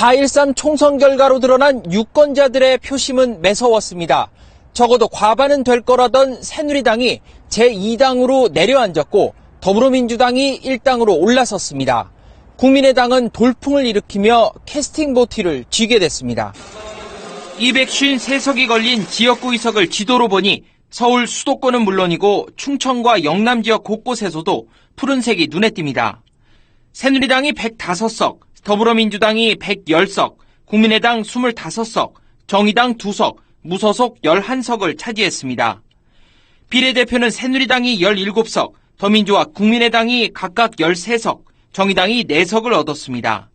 4.13 총선 결과로 드러난 유권자들의 표심은 매서웠습니다. 적어도 과반은 될 거라던 새누리당이 제2당으로 내려앉았고 더불어민주당이 1당으로 올라섰습니다. 국민의당은 돌풍을 일으키며 캐스팅 보트를 쥐게 됐습니다. 253석이 걸린 지역구 의석을 지도로 보니 서울 수도권은 물론이고 충청과 영남 지역 곳곳에서도 푸른색이 눈에 띕니다. 새누리당이 105석, 더불어민주당이 110석, 국민의당 25석, 정의당 2석, 무소속 11석을 차지했습니다. 비례대표는 새누리당이 17석, 더민주와 국민의당이 각각 13석, 정의당이 4석을 얻었습니다.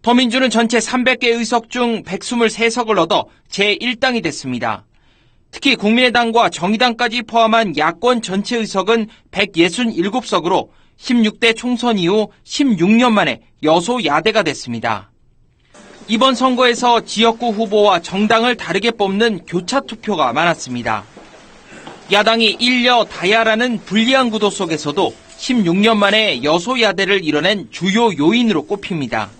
더민주는 전체 300개 의석 중 123석을 얻어 제1당이 됐습니다. 특히 국민의당과 정의당까지 포함한 야권 전체 의석은 167석으로 16대 총선 이후 16년 만에 여소야대가 됐습니다. 이번 선거에서 지역구 후보와 정당을 다르게 뽑는 교차 투표가 많았습니다. 야당이 일여 다야라는 불리한 구도 속에서도 16년 만에 여소야대를 이뤄낸 주요 요인으로 꼽힙니다.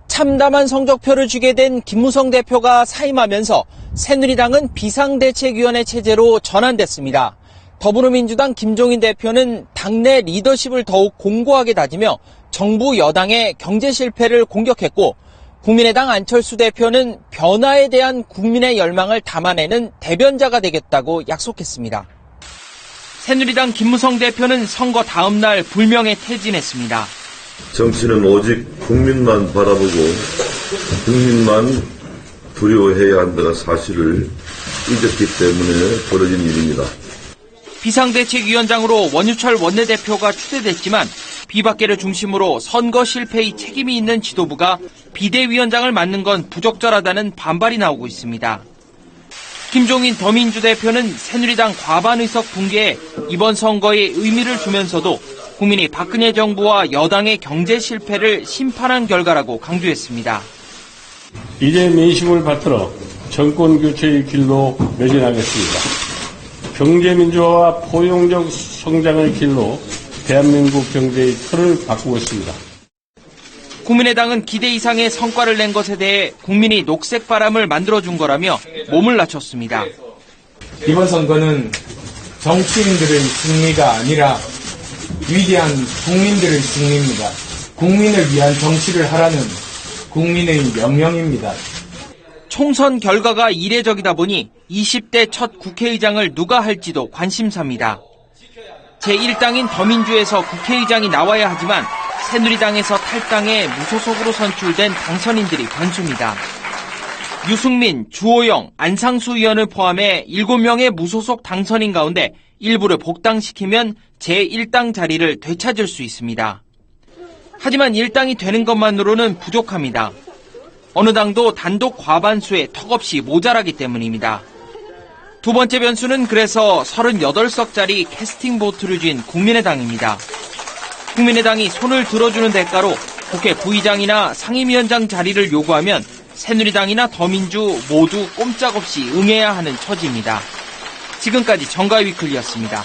참담한 성적표를 주게 된 김무성 대표가 사임하면서 새누리당은 비상대책위원회 체제로 전환됐습니다. 더불어민주당 김종인 대표는 당내 리더십을 더욱 공고하게 다지며 정부 여당의 경제 실패를 공격했고 국민의당 안철수 대표는 변화에 대한 국민의 열망을 담아내는 대변자가 되겠다고 약속했습니다. 새누리당 김무성 대표는 선거 다음 날 불명예 퇴진했습니다. 정치는 오직 국민만 바라보고 국민만 두려워해야 한다는 사실을 잊었기 때문에 벌어진 일입니다. 비상대책위원장으로 원유철 원내대표가 추대됐지만 비박계를 중심으로 선거 실패의 책임이 있는 지도부가 비대위원장을 맡는 건 부적절하다는 반발이 나오고 있습니다. 김종인 더민주 대표는 새누리당 과반 의석 붕괴에 이번 선거에 의미를 주면서도 국민이 박근혜 정부와 여당의 경제 실패를 심판한 결과라고 강조했습니다. 이제 민심을 받들어 정권 교체의 길로 매진하겠습니다. 경제민주화와 포용적 성장의 길로 대한민국 경제의 틀을 바꾸겠습니다. 국민의당은 기대 이상의 성과를 낸 것에 대해 국민이 녹색 바람을 만들어준 거라며 몸을 낮췄습니다. 이번 선거는 정치인들의 승리가 아니라 위대한 국민들의 승리입니다. 국민을 위한 정치를 하라는 국민의 명령입니다. 총선 결과가 이례적이다 보니 20대 첫 국회의장을 누가 할지도 관심사입니다. 제1당인 더민주에서 국회의장이 나와야 하지만 새누리당에서 탈당해 무소속으로 선출된 당선인들이 변수입니다. 유승민, 주호영, 안상수 의원을 포함해 7명의 무소속 당선인 가운데 일부를 복당시키면 제1당 자리를 되찾을 수 있습니다. 하지만 1당이 되는 것만으로는 부족합니다. 어느 당도 단독 과반수에 턱없이 모자라기 때문입니다. 두 번째 변수는 그래서 38석짜리 캐스팅 보트를 쥔 국민의당입니다. 국민의당이 손을 들어주는 대가로 국회 부의장이나 상임위원장 자리를 요구하면 새누리당이나 더민주 모두 꼼짝없이 응해야 하는 처지입니다. 지금까지 정가위클리였습니다.